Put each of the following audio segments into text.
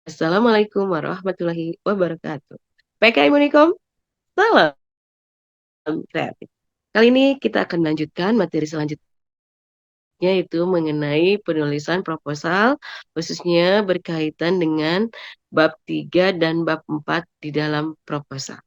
Assalamualaikum warahmatullahi wabarakatuh. PKM Unikom, salam kreatif. Kali ini kita akan lanjutkan materi selanjutnya yaitu mengenai penulisan proposal khususnya berkaitan dengan bab 3 dan bab 4 di dalam proposal.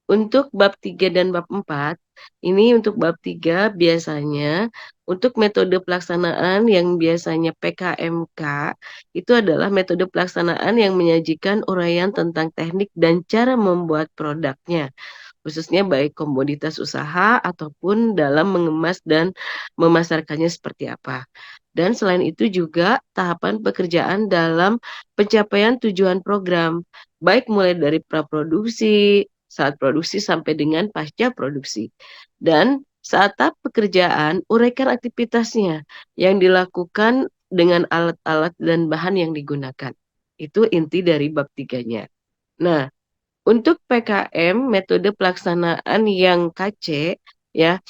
Untuk bab 3 dan bab 4, ini untuk bab 3 biasanya untuk metode pelaksanaan yang biasanya PKMK, itu adalah metode pelaksanaan yang menyajikan uraian tentang teknik dan cara membuat produknya, khususnya baik komoditas usaha ataupun dalam mengemas dan memasarkannya seperti apa. Dan selain itu juga tahapan pekerjaan dalam pencapaian tujuan program, baik mulai dari praproduksi, saat produksi sampai dengan pasca produksi. Dan saat tahap pekerjaan, uraikan aktivitasnya yang dilakukan dengan alat-alat dan bahan yang digunakan. Itu inti dari bab tiganya. Nah, untuk PKM, metode pelaksanaan yang KC, ya,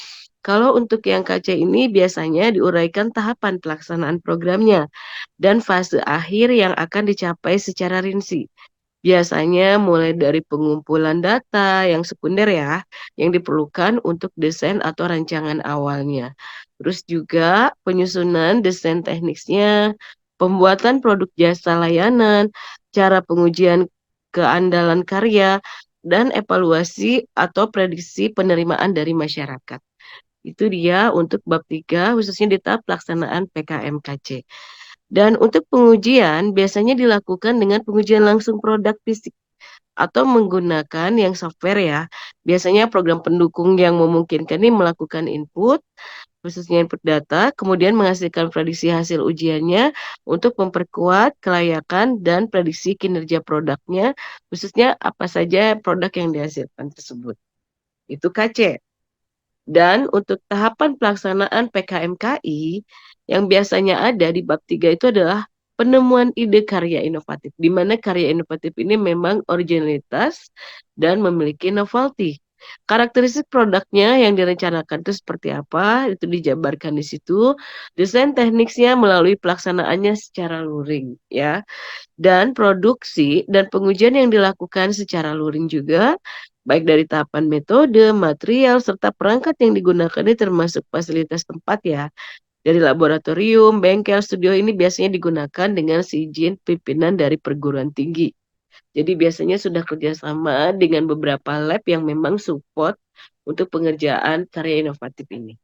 kalau untuk yang KC ini biasanya diuraikan tahapan pelaksanaan programnya dan fase akhir yang akan dicapai secara rinci. Biasanya mulai dari pengumpulan data yang sekunder ya, yang diperlukan untuk desain atau rancangan awalnya. Terus juga penyusunan desain teknisnya, pembuatan produk jasa layanan, cara pengujian keandalan karya, dan evaluasi atau prediksi penerimaan dari masyarakat. Itu dia untuk bab 3 khususnya di tahap pelaksanaan PKMKC. Dan untuk pengujian biasanya dilakukan dengan pengujian langsung produk fisik atau menggunakan yang software ya. Biasanya program pendukung yang memungkinkan ini melakukan input, khususnya input data, kemudian menghasilkan prediksi hasil ujiannya untuk memperkuat kelayakan dan prediksi kinerja produknya, khususnya apa saja produk yang dihasilkan tersebut. Itu KC. Dan untuk tahapan pelaksanaan PKMKI yang biasanya ada di bab 3 itu adalah penemuan ide karya inovatif, di mana karya inovatif ini memang originalitas dan memiliki novelty. Karakteristik produknya yang direncanakan itu seperti apa, itu dijabarkan di situ. Desain tekniknya melalui pelaksanaannya secara luring, ya. Dan produksi dan pengujian yang dilakukan secara luring juga, baik dari tahapan metode, material, serta perangkat yang digunakan ini termasuk fasilitas tempat ya. Dari laboratorium, bengkel, studio ini biasanya digunakan dengan seizin pimpinan dari perguruan tinggi. Jadi biasanya sudah kerjasama dengan beberapa lab yang memang support untuk pengerjaan karya inovatif ini.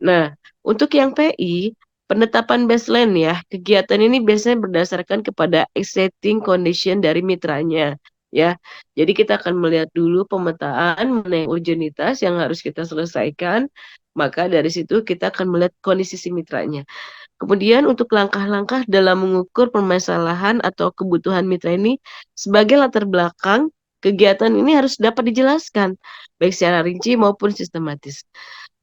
Nah, untuk yang PI, penetapan baseline ya, kegiatan ini biasanya berdasarkan kepada existing condition dari mitranya, ya. Jadi kita akan melihat dulu pemetaan mengenai urgenitas yang harus kita selesaikan, maka dari situ kita akan melihat kondisi si mitranya. Kemudian untuk langkah-langkah dalam mengukur permasalahan atau kebutuhan mitra ini sebagai latar belakang, kegiatan ini harus dapat dijelaskan, baik secara rinci maupun sistematis.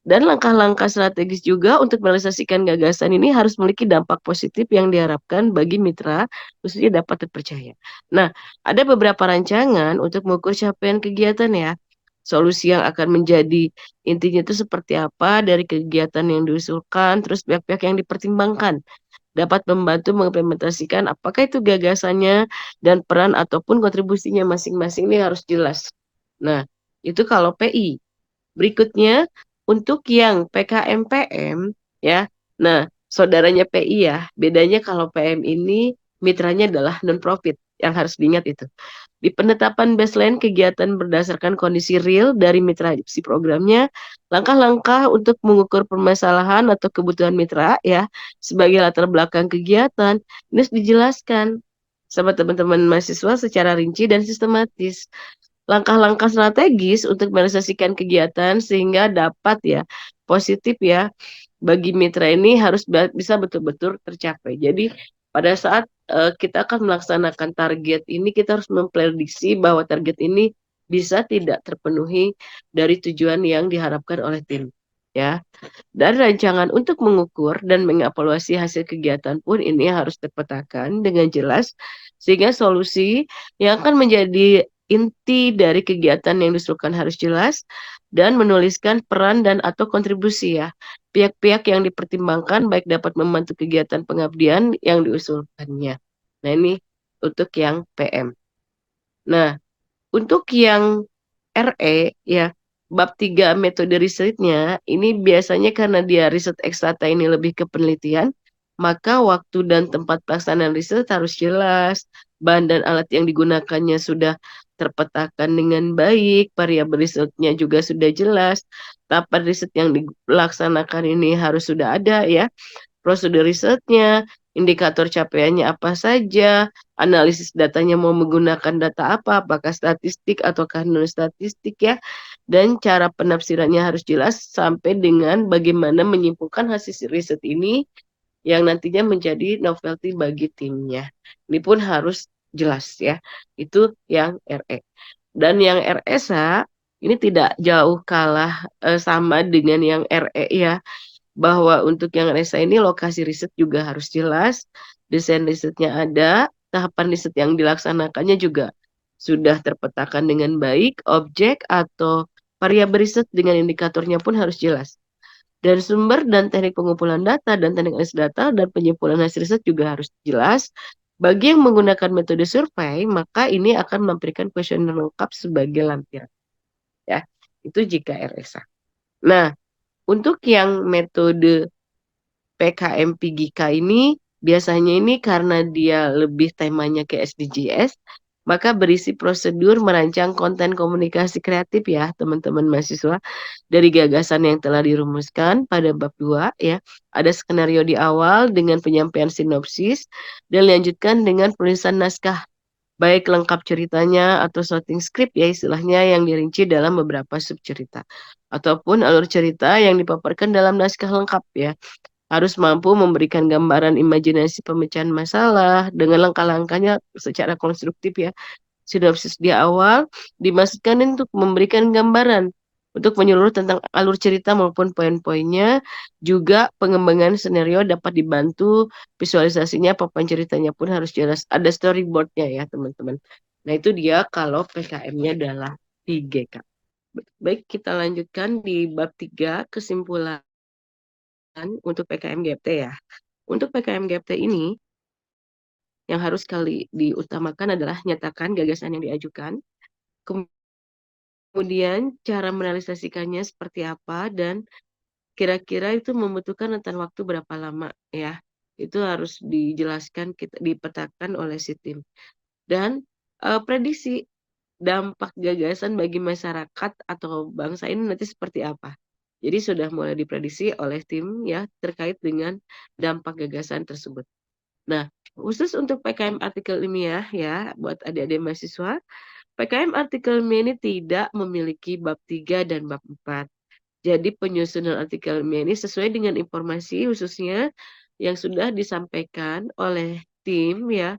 Dan langkah-langkah strategis juga untuk merealisasikan gagasan ini harus memiliki dampak positif yang diharapkan bagi mitra, khususnya dapat terpercaya. Nah, ada beberapa rancangan untuk mengukur capaian kegiatan ya. Solusi yang akan menjadi intinya itu seperti apa dari kegiatan yang diusulkan, terus pihak-pihak yang dipertimbangkan dapat membantu mengimplementasikan apakah itu gagasannya dan peran ataupun kontribusinya masing-masing ini harus jelas. Nah, itu kalau PI. Berikutnya untuk yang PKM-PM ya. Nah, saudaranya PI ya. Bedanya kalau PM ini mitranya adalah non profit yang harus diingat itu. Di penetapan baseline kegiatan berdasarkan kondisi real dari mitra si programnya, langkah-langkah untuk mengukur permasalahan atau kebutuhan mitra ya sebagai latar belakang kegiatan ini harus dijelaskan sama teman-teman mahasiswa secara rinci dan sistematis langkah-langkah strategis untuk merealisasikan kegiatan sehingga dapat ya positif ya bagi mitra ini harus bisa betul-betul tercapai. Jadi pada saat kita akan melaksanakan target ini kita harus memprediksi bahwa target ini bisa tidak terpenuhi dari tujuan yang diharapkan oleh tim ya. Dan rancangan untuk mengukur dan mengevaluasi hasil kegiatan pun ini harus terpetakan dengan jelas sehingga solusi yang akan menjadi inti dari kegiatan yang diusulkan harus jelas, dan menuliskan peran dan atau kontribusi ya. Pihak-pihak yang dipertimbangkan baik dapat membantu kegiatan pengabdian yang diusulkannya. Nah ini untuk yang PM. Nah, untuk yang RE ya, bab 3 metode risetnya, ini biasanya karena dia riset ekstrata ini lebih ke penelitian, maka waktu dan tempat pelaksanaan riset harus jelas, bahan dan alat yang digunakannya sudah terpetakan dengan baik, variabel risetnya juga sudah jelas, tahapan riset yang dilaksanakan ini harus sudah ada ya, prosedur risetnya, indikator capaiannya apa saja, analisis datanya mau menggunakan data apa, apakah statistik ataukah non statistik ya, dan cara penafsirannya harus jelas sampai dengan bagaimana menyimpulkan hasil riset ini yang nantinya menjadi novelty bagi timnya. Ini pun harus jelas ya. Itu yang RE. Dan yang RSA ini tidak jauh kalah sama dengan yang RE ya, bahwa untuk yang RSA ini lokasi riset juga harus jelas, desain risetnya ada, tahapan riset yang dilaksanakannya juga sudah terpetakan dengan baik, objek atau variabel riset dengan indikatornya pun harus jelas. Dan sumber dan teknik pengumpulan data dan teknik analisis data dan penyimpulan hasil riset juga harus jelas. Bagi yang menggunakan metode survei, maka ini akan memberikan kuesioner lengkap sebagai lampiran. Ya, itu jika RSA. Nah, untuk yang metode PKM PGK ini biasanya ini karena dia lebih temanya ke SDGs, maka berisi prosedur merancang konten komunikasi kreatif ya teman-teman mahasiswa dari gagasan yang telah dirumuskan pada bab 2 ya. Ada skenario di awal dengan penyampaian sinopsis dan dilanjutkan dengan penulisan naskah baik lengkap ceritanya atau shorting script ya istilahnya yang dirinci dalam beberapa sub cerita ataupun alur cerita yang dipaparkan dalam naskah lengkap ya, harus mampu memberikan gambaran imajinasi pemecahan masalah dengan langkah-langkahnya secara konstruktif ya. Sinopsis di awal dimaksudkan untuk memberikan gambaran untuk menyeluruh tentang alur cerita maupun poin-poinnya. Juga pengembangan skenario dapat dibantu visualisasinya, papan ceritanya pun harus jelas. Ada storyboardnya ya teman-teman. Nah itu dia kalau PKM-nya adalah 3K. Baik, kita lanjutkan di bab 3 kesimpulan untuk PKM GFT ya. Untuk PKM GFT ini, yang harus kali diutamakan adalah nyatakan gagasan yang diajukan, kemudian cara merealisasikannya seperti apa, dan kira-kira itu membutuhkan rentan waktu berapa lama ya. Itu harus dijelaskan, dipetakan oleh si tim. Dan prediksi dampak gagasan bagi masyarakat atau bangsa ini nanti seperti apa. Jadi sudah mulai diprediksi oleh tim ya terkait dengan dampak gagasan tersebut. Nah, khusus untuk PKM artikel ilmiah ya, buat adik-adik mahasiswa, PKM artikel ilmiah ini tidak memiliki bab 3 dan bab 4. Jadi penyusunan artikel ilmiah ini sesuai dengan informasi khususnya yang sudah disampaikan oleh tim ya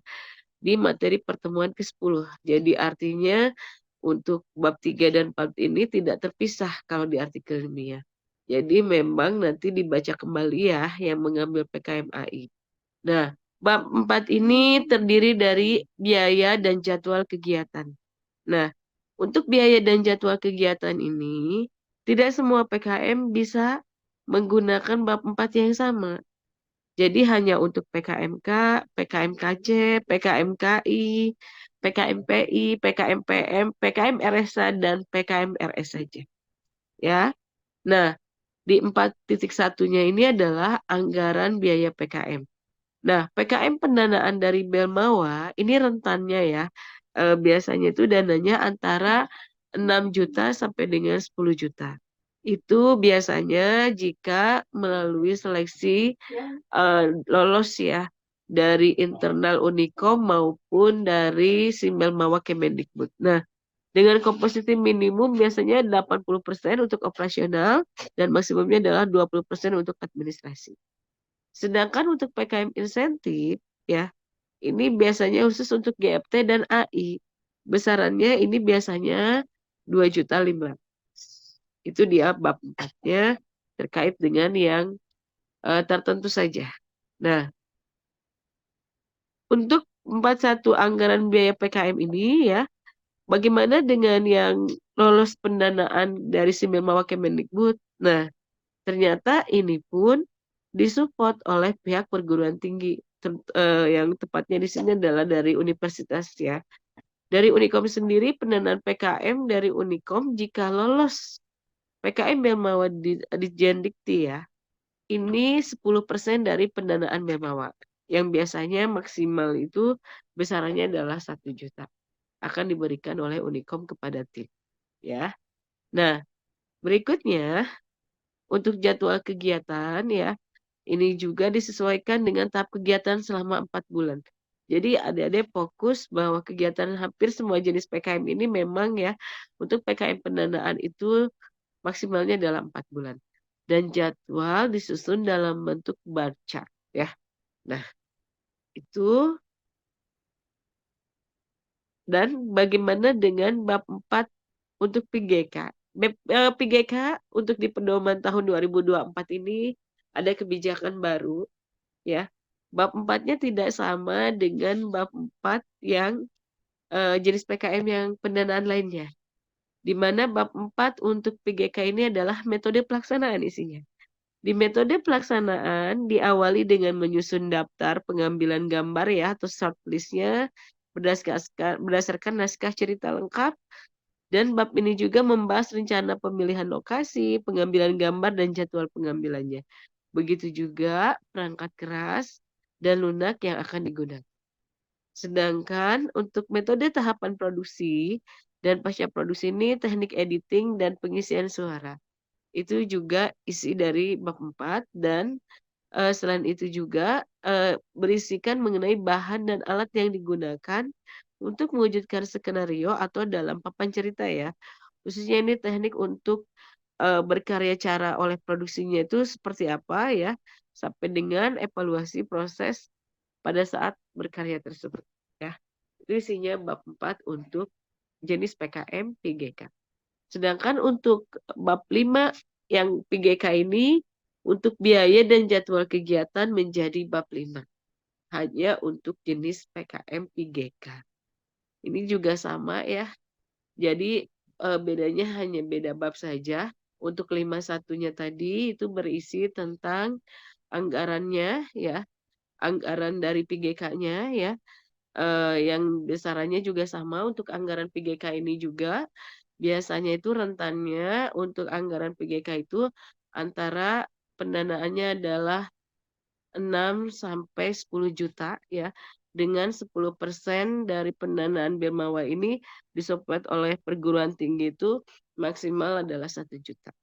di materi pertemuan ke-10. Jadi artinya untuk bab 3 dan 4 ini tidak terpisah kalau di artikel ilmiah. Jadi memang nanti dibaca kembali ya yang mengambil PKM AI. Nah, bab 4 ini terdiri dari biaya dan jadwal kegiatan. Nah, untuk biaya dan jadwal kegiatan ini, tidak semua PKM bisa menggunakan bab 4 yang sama. Jadi hanya untuk PKMK, PKMKC, PKMKI, PKMPI, PKMPM, PKM RSA, dan PKM RS saja. Ya. Nah, di 4.1-nya ini adalah anggaran biaya PKM. Nah, PKM pendanaan dari Belmawa ini rentannya ya, biasanya itu dananya antara 6 juta sampai dengan 10 juta. Itu biasanya jika melalui seleksi lolos ya dari internal Unikom maupun dari Belmawa Kemendikbud. Nah, dengan komposisi minimum biasanya 80% untuk operasional dan maksimumnya adalah 20% untuk administrasi. Sedangkan untuk PKM insentif ya, ini biasanya khusus untuk GFT dan AI. Besarannya ini biasanya 2.500.000. Itu dia bab 4-nya terkait dengan yang tertentu saja. Nah, untuk 41 anggaran biaya PKM ini ya, Bagaimana dengan yang lolos pendanaan dari Simemawa Kemendikbud? Nah, ternyata ini pun disupport oleh pihak perguruan tinggi, yang tepatnya di sini adalah dari universitas ya. Dari Unikom sendiri pendanaan PKM dari Unikom jika lolos PKM Belmawa di Ditjendikti ya, ini 10% dari pendanaan Belmawa, yang biasanya maksimal itu besarannya adalah 1 juta, akan diberikan oleh Unikom kepada tim, ya. Nah, berikutnya untuk jadwal kegiatan ya, ini juga disesuaikan dengan tahap kegiatan selama 4 bulan. Jadi adik-adik fokus bahwa kegiatan hampir semua jenis PKM ini memang ya, untuk PKM pendanaan itu maksimalnya dalam 4 bulan. Dan jadwal disusun dalam bentuk bar chart ya. Nah, itu dan bagaimana dengan bab 4 untuk PGK? PGK untuk di pedoman tahun 2024 ini ada kebijakan baru ya. Bab 4-nya tidak sama dengan bab 4 yang, jenis PKM yang pendanaan lainnya. Di mana bab 4 untuk PGK ini adalah metode pelaksanaan isinya. Di metode pelaksanaan diawali dengan menyusun daftar pengambilan gambar ya atau shortlist-nya berdasarkan naskah cerita lengkap dan bab ini juga membahas rencana pemilihan lokasi, pengambilan gambar dan jadwal pengambilannya. Begitu juga perangkat keras dan lunak yang akan digunakan. Sedangkan untuk metode tahapan produksi dan pasca produksi ini teknik editing dan pengisian suara. Itu juga isi dari bab 4 dan, selain itu juga, berisikan mengenai bahan dan alat yang digunakan untuk mewujudkan skenario atau dalam papan cerita ya. Khususnya ini teknik untuk, berkarya cara oleh produksinya itu seperti apa ya, sampai dengan evaluasi proses pada saat berkarya tersebut ya. Itu isinya bab 4 untuk jenis PKM PGK. Sedangkan untuk bab 5 yang PGK ini, untuk biaya dan jadwal kegiatan menjadi bab 5, hanya untuk jenis PKM PGK. Ini juga sama ya, jadi, bedanya hanya beda bab saja. Untuk 5.1-nya tadi itu berisi tentang anggarannya ya, anggaran dari PGK-nya ya, yang besarannya juga sama untuk anggaran PGK ini juga, biasanya itu rentannya untuk anggaran PGK itu antara pendanaannya adalah 6 sampai 10 juta ya, dengan 10% dari pendanaan Bermawa ini disupport oleh perguruan tinggi itu maksimal adalah 1 juta.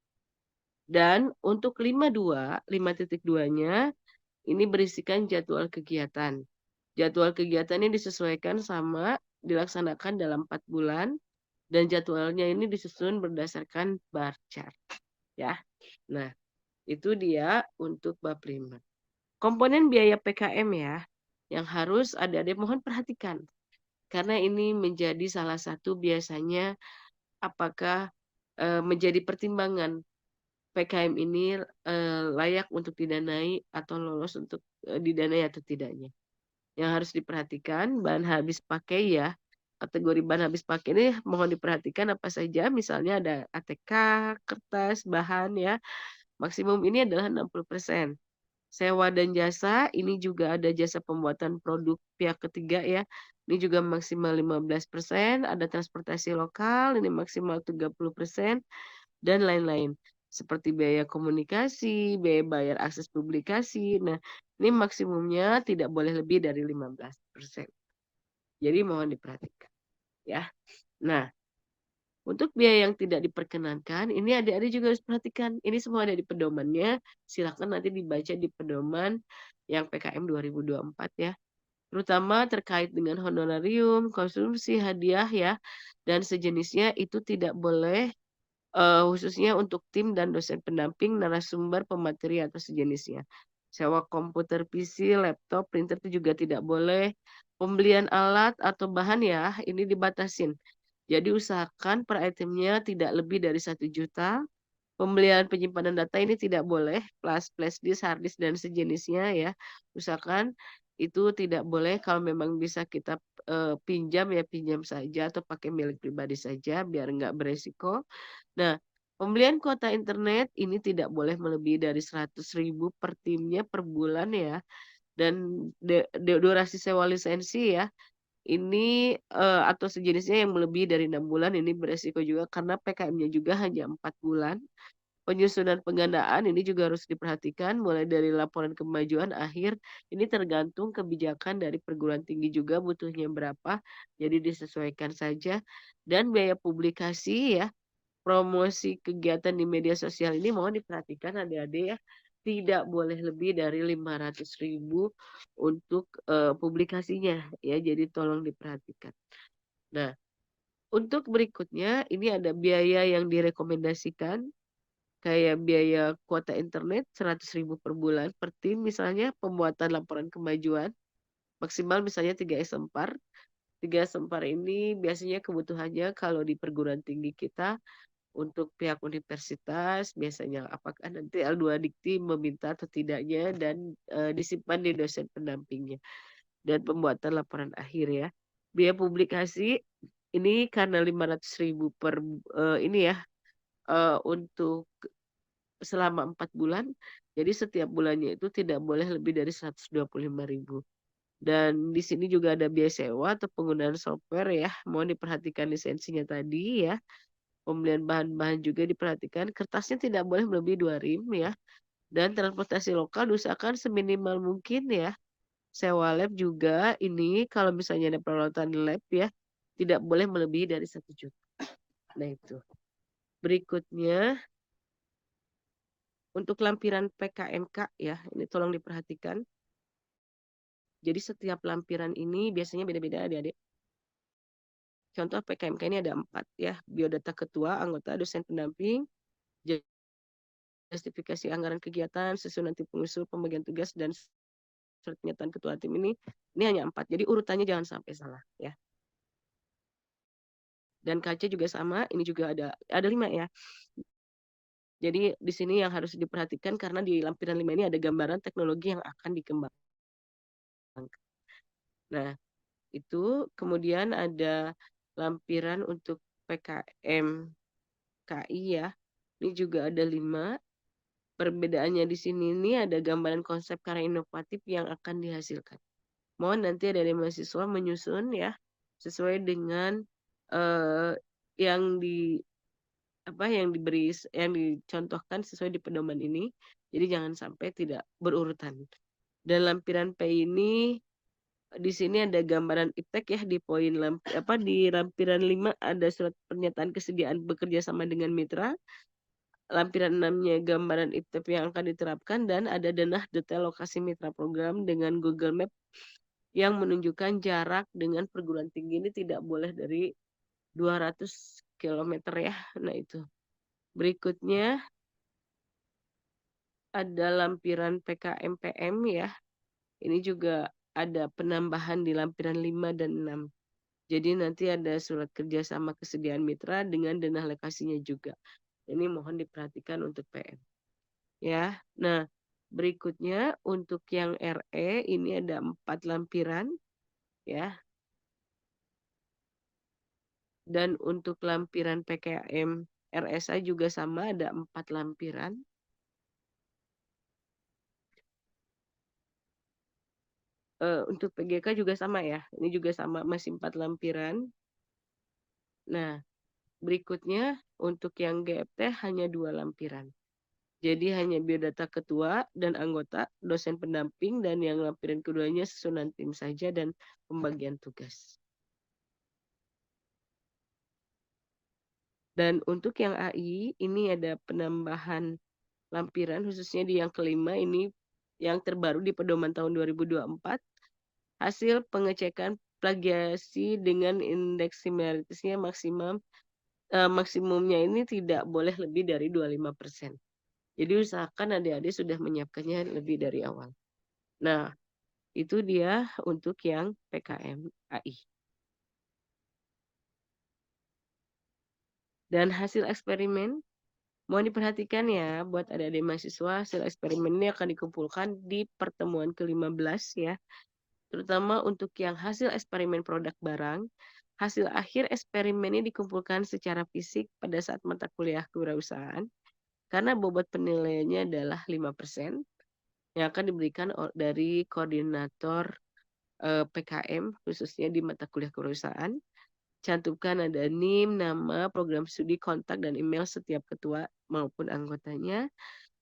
Dan untuk 5.2-nya ini berisikan jadwal kegiatan. Jadwal kegiatannya disesuaikan sama dilaksanakan dalam 4 bulan dan jadwalnya ini disusun berdasarkan bar chart ya. Nah, itu dia untuk bab 5. Komponen biaya PKM ya yang harus adik-adik mohon perhatikan karena ini menjadi salah satu biasanya apakah menjadi pertimbangan PKM ini layak untuk didanai atau lolos untuk didanai atau tidaknya. Yang harus diperhatikan bahan habis pakai ya. Kategori bahan habis pakai ini mohon diperhatikan apa saja, misalnya ada ATK, kertas, bahan ya. Maksimum ini adalah 60%. Sewa dan jasa, ini juga ada jasa pembuatan produk pihak ketiga ya. Ini juga maksimal 15%, ada transportasi lokal, ini maksimal 30%, dan lain-lain. Seperti biaya komunikasi, biaya bayar akses publikasi. Nah, ini maksimumnya tidak boleh lebih dari 15%. Jadi mohon diperhatikan ya. Nah, untuk biaya yang tidak diperkenankan, ini adik-adik juga harus perhatikan. Ini semua ada di pedomannya. Silakan nanti dibaca di pedoman yang PKM 2024 ya. Terutama terkait dengan honorarium, konsumsi, hadiah ya, dan sejenisnya itu tidak boleh khususnya untuk tim dan dosen pendamping, narasumber, pemateri atau sejenisnya. Sewa komputer PC, laptop, printer itu juga tidak boleh. Pembelian alat atau bahan ya, ini dibatasin. Jadi usahakan per itemnya tidak lebih dari 1 juta. Pembelian penyimpanan data ini tidak boleh, flash disk, hard disk, dan sejenisnya ya. Usahakan itu tidak boleh kalau memang bisa kita pinjam ya pinjam saja atau pakai milik pribadi saja biar nggak beresiko. Nah, pembelian kuota internet ini tidak boleh melebihi dari 100.000 per timnya per bulan ya, dan durasi sewa lisensi ya, ini, atau sejenisnya yang melebihi dari 6 bulan ini beresiko juga karena PKM-nya juga hanya 4 bulan. Penyusunan penggandaan ini juga harus diperhatikan mulai dari laporan kemajuan akhir, ini tergantung kebijakan dari perguruan tinggi juga butuhnya berapa, jadi disesuaikan saja. Dan biaya publikasi ya, promosi kegiatan di media sosial ini mohon diperhatikan adik-adik ya, tidak boleh lebih dari 500.000 untuk, publikasinya ya, jadi tolong diperhatikan. Nah, untuk berikutnya ini ada biaya yang direkomendasikan, kayak biaya kuota internet 100.000 per bulan per tim misalnya, pembuatan laporan kemajuan, maksimal misalnya 3 eksemplar. 3 eksemplar ini biasanya kebutuhannya kalau di perguruan tinggi kita untuk pihak universitas biasanya apakah nanti L2 Dikti meminta atau tidaknya dan, disimpan di dosen pendampingnya. Dan pembuatan laporan akhir ya. Biaya publikasi ini karena 500.000 per, ini ya, untuk selama 4 bulan, jadi setiap bulannya itu tidak boleh lebih dari 125.000. Dan di sini juga ada biaya sewa atau penggunaan software ya, mohon diperhatikan lisensinya tadi ya. Pembelian bahan-bahan juga diperhatikan, kertasnya tidak boleh melebihi 2 rim ya, dan transportasi lokal diusahakan seminimal mungkin ya. Sewa lab juga ini kalau misalnya ada peralatan lab ya, tidak boleh melebihi dari 1 juta. Nah itu. Berikutnya untuk lampiran PKMK ya, ini tolong diperhatikan. Jadi setiap lampiran ini biasanya beda-beda adik-adik. Contoh PKMK ini ada 4 ya, biodata ketua, anggota, dosen pendamping, justifikasi anggaran kegiatan, susunan tim pengusul, pembagian tugas, dan surat pernyataan ketua tim ini hanya 4. Jadi urutannya jangan sampai salah ya. Dan KC juga sama, ini juga ada 5 ya. Jadi di sini yang harus diperhatikan karena di lampiran 5 ini ada gambaran teknologi yang akan dikembangkan. Nah, itu kemudian ada lampiran untuk PKM KI ya. Ini juga ada 5. Perbedaannya di sini ini ada gambaran konsep karya inovatif yang akan dihasilkan. Mohon nanti dari mahasiswa menyusun ya sesuai dengan yang yang dicontohkan sesuai di pedoman ini. Jadi jangan sampai tidak berurutan. Dan lampiran P ini di sini ada gambaran iptek ya di poin di lampiran 5 ada surat pernyataan kesediaan bekerja sama dengan mitra. Lampiran 6-nya gambaran iptek yang akan diterapkan dan ada denah detail lokasi mitra program dengan Google Map yang menunjukkan jarak dengan perguruan tinggi ini tidak boleh dari 200 kilometer ya. Nah itu. Berikutnya ada lampiran PKMPM ya. Ini juga ada penambahan di lampiran 5 dan 6. Jadi nanti ada surat kerjasama kesediaan mitra dengan denah lokasinya juga. Ini mohon diperhatikan untuk PM. Ya, nah berikutnya untuk yang RE ini ada 4 lampiran ya. Dan untuk lampiran PKM RSA juga sama ada 4 lampiran. Untuk PGK juga sama ya, ini juga sama masih 4 lampiran. Nah, berikutnya untuk yang GFT hanya 2 lampiran. Jadi hanya biodata ketua dan anggota, dosen pendamping, dan yang lampiran keduanya susunan tim saja dan pembagian tugas. Dan untuk yang AI, ini ada penambahan lampiran khususnya di yang kelima ini yang terbaru di pedoman tahun 2024. Hasil pengecekan plagiasi dengan indeks similaritasnya maksimumnya ini tidak boleh lebih dari 25%. Jadi usahakan adik-adik sudah menyiapkannya lebih dari awal. Nah, itu dia untuk yang PKM AI. Dan hasil eksperimen, mohon diperhatikan ya buat adik-adik mahasiswa, hasil eksperimen ini akan dikumpulkan di pertemuan ke-15 ya. terutama untuk yang hasil eksperimen produk barang, hasil akhir eksperimen ini dikumpulkan secara fisik pada saat mata kuliah kewirausahaan, karena bobot penilaiannya adalah 5% yang akan diberikan dari koordinator PKM khususnya di mata kuliah kewirausahaan. Cantumkan ada NIM, nama, program studi, kontak, dan email setiap ketua maupun anggotanya.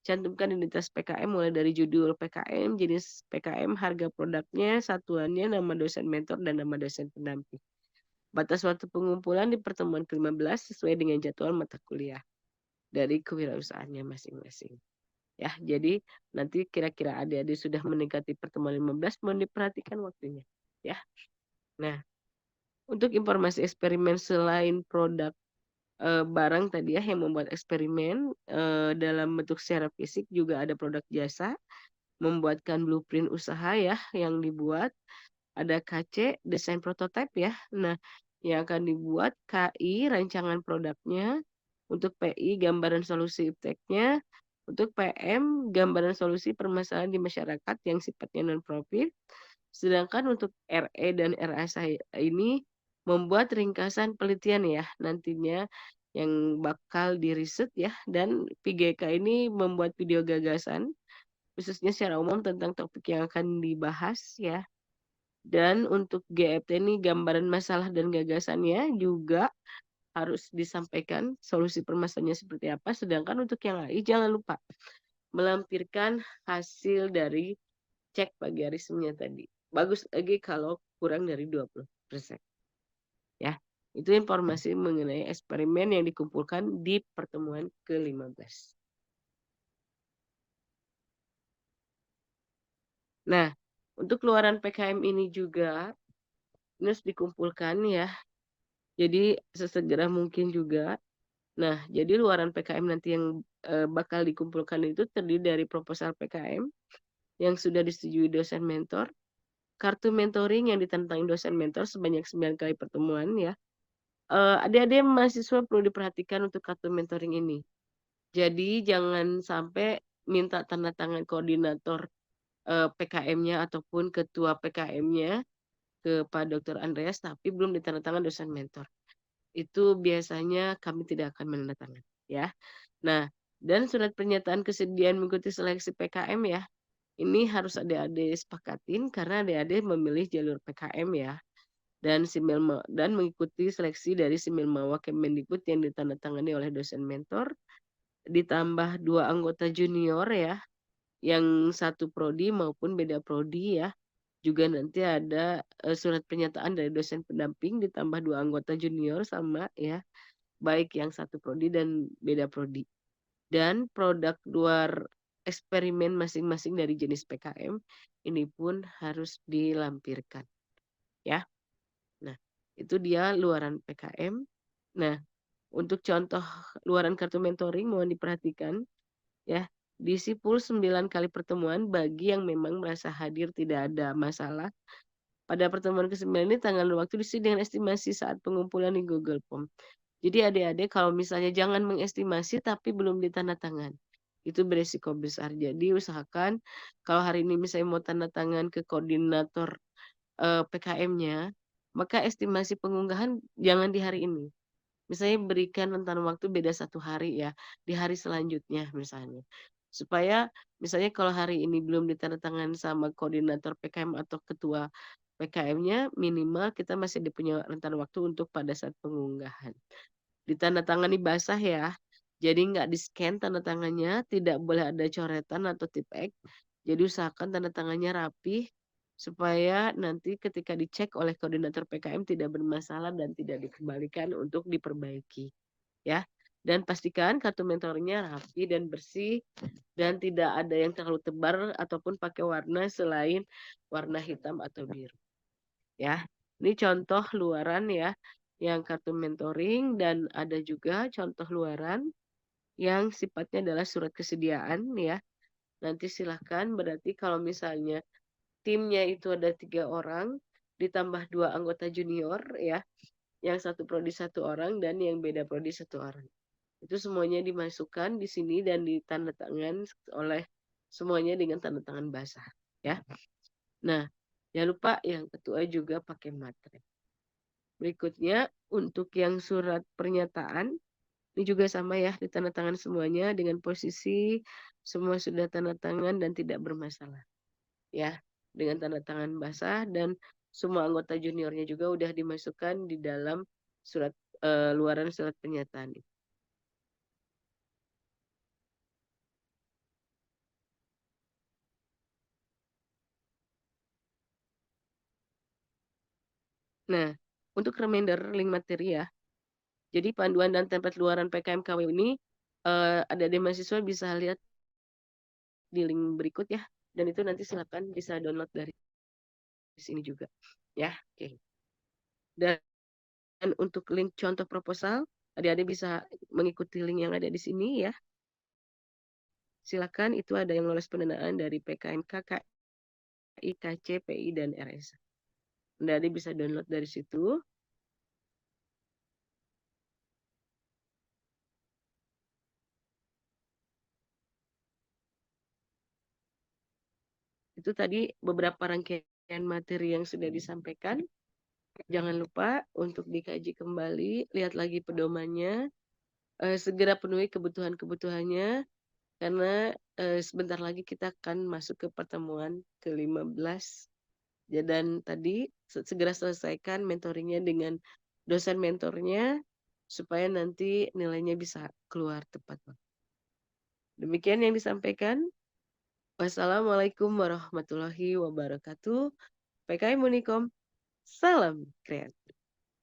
Cantumkan identitas PKM mulai dari judul PKM, jenis PKM, harga produknya, satuannya, nama dosen mentor, dan nama dosen pendamping. Batas waktu pengumpulan di pertemuan ke-15 sesuai dengan jadwal mata kuliah dari kewirausahaannya masing-masing. Ya, jadi nanti kira-kira adik-adik sudah mendekati pertemuan 15, mohon diperhatikan waktunya. Ya, nah untuk informasi eksperimen selain produk barang tadi ya yang membuat eksperimen dalam bentuk secara fisik juga ada produk jasa, membuatkan blueprint usaha ya yang dibuat, ada KC desain prototipe ya. Nah, yang akan dibuat KI rancangan produknya, untuk PI gambaran solusi ipteknya, untuk PM gambaran solusi permasalahan di masyarakat yang sifatnya non profit. Sedangkan untuk RE dan RSA ini membuat ringkasan penelitian ya nantinya yang bakal diriset ya, dan 3K ini membuat video gagasan khususnya secara umum tentang topik yang akan dibahas ya. Dan untuk GFT ini gambaran masalah dan gagasannya juga harus disampaikan solusi permasalahannya seperti apa. Sedangkan untuk yang AI jangan lupa melampirkan hasil dari cek plagiarismenya tadi. Bagus lagi kalau kurang dari 20%. Ya, itu informasi mengenai eksperimen yang dikumpulkan di pertemuan ke-15. Nah, untuk keluaran PKM ini juga harus dikumpulkan ya. Jadi sesegera mungkin juga. Nah, jadi luaran PKM nanti yang bakal dikumpulkan itu terdiri dari proposal PKM yang sudah disetujui dosen mentor, kartu mentoring yang ditantangin dosen mentor sebanyak 9 kali pertemuan ya. Adik-adik mahasiswa perlu diperhatikan untuk kartu mentoring ini. Jadi jangan sampai minta tanda tangan koordinator PKM-nya ataupun ketua PKM-nya ke Pak Dr. Andreas tapi belum ditandatangan dosen mentor. Itu biasanya kami tidak akan menandatangani ya. Nah, dan surat pernyataan kesediaan mengikuti seleksi PKM ya. Ini harus adik-adik sepakatin karena adik-adik memilih jalur PKM ya. Dan dan mengikuti seleksi dari Similmawa Kemendikbud yang ditandatangani oleh dosen mentor, ditambah 2 anggota junior ya, yang satu prodi maupun beda prodi ya. Juga nanti ada surat pernyataan dari dosen pendamping ditambah 2 anggota junior sama ya, baik yang satu prodi dan beda prodi. Dan produk luar eksperimen masing-masing dari jenis PKM ini pun harus dilampirkan ya. Nah, itu dia luaran PKM. Nah, untuk contoh luaran kartu mentoring mohon diperhatikan ya. Diisi full 9 kali pertemuan bagi yang memang merasa hadir tidak ada masalah. Pada pertemuan ke-9 ini tanggal dan waktu diisi dengan estimasi saat pengumpulan di Google Form. Jadi adik-adik kalau misalnya jangan mengestimasi tapi belum ditandatangan. Itu beresiko besar. Jadi usahakan kalau hari ini misalnya mau tanda tangan ke koordinator PKM-nya, maka estimasi pengunggahan jangan di hari ini. Misalnya berikan rentan waktu beda 1 hari ya, di hari selanjutnya misalnya. Supaya misalnya kalau hari ini belum ditandatangan sama koordinator PKM atau ketua PKM-nya, minimal kita masih punya rentan waktu untuk pada saat pengunggahan. Ditandatangani basah ya, jadi nggak di-scan tanda tangannya, tidak boleh ada coretan atau tip X. Jadi usahakan tanda tangannya rapih supaya nanti ketika dicek oleh koordinator PKM tidak bermasalah dan tidak dikembalikan untuk diperbaiki ya. Dan pastikan kartu mentornya rapi dan bersih dan tidak ada yang terlalu tebal ataupun pakai warna selain warna hitam atau biru ya. Ini contoh luaran ya yang kartu mentoring dan ada juga contoh luaran yang sifatnya adalah surat kesediaan ya. Nanti silahkan berarti kalau misalnya timnya itu ada 3 orang, ditambah 2 anggota junior ya, yang satu prodi 1 orang dan yang beda prodi 1 orang. Itu semuanya dimasukkan di sini dan ditandatangan oleh semuanya dengan tanda tangan basah ya. Nah, Jangan lupa yang ketua juga pakai materai. Berikutnya, untuk yang surat pernyataan, ini juga sama ya, ditandatangan semuanya dengan posisi semua sudah tanda tangan dan tidak bermasalah. Ya, dengan tanda tangan basah dan semua anggota juniornya juga udah dimasukkan di dalam surat luaran surat pernyataan. Nah, untuk reminder link materi ya. Jadi panduan dan template luaran PKMKW ini ada di mahasiswa bisa lihat di link berikut ya. Dan itu nanti silakan bisa download dari sini juga. Ya, oke. Dan untuk link contoh proposal, adik-adik bisa mengikuti link yang ada di sini ya. Silakan, itu ada yang lolos pendanaan dari PKMK, KI, KC, PI, dan RS. Adik-adik bisa download dari situ. Itu tadi beberapa rangkaian materi yang sudah disampaikan. Jangan lupa untuk dikaji kembali, lihat lagi pedomannya, segera penuhi kebutuhan-kebutuhannya, karena sebentar lagi kita akan masuk ke pertemuan ke-15. Dan tadi segera selesaikan mentoringnya dengan dosen mentornya, supaya nanti nilainya bisa keluar tepat. Demikian yang disampaikan. Wassalamualaikum warahmatullahi wabarakatuh. PKM Unikom, salam kreatif.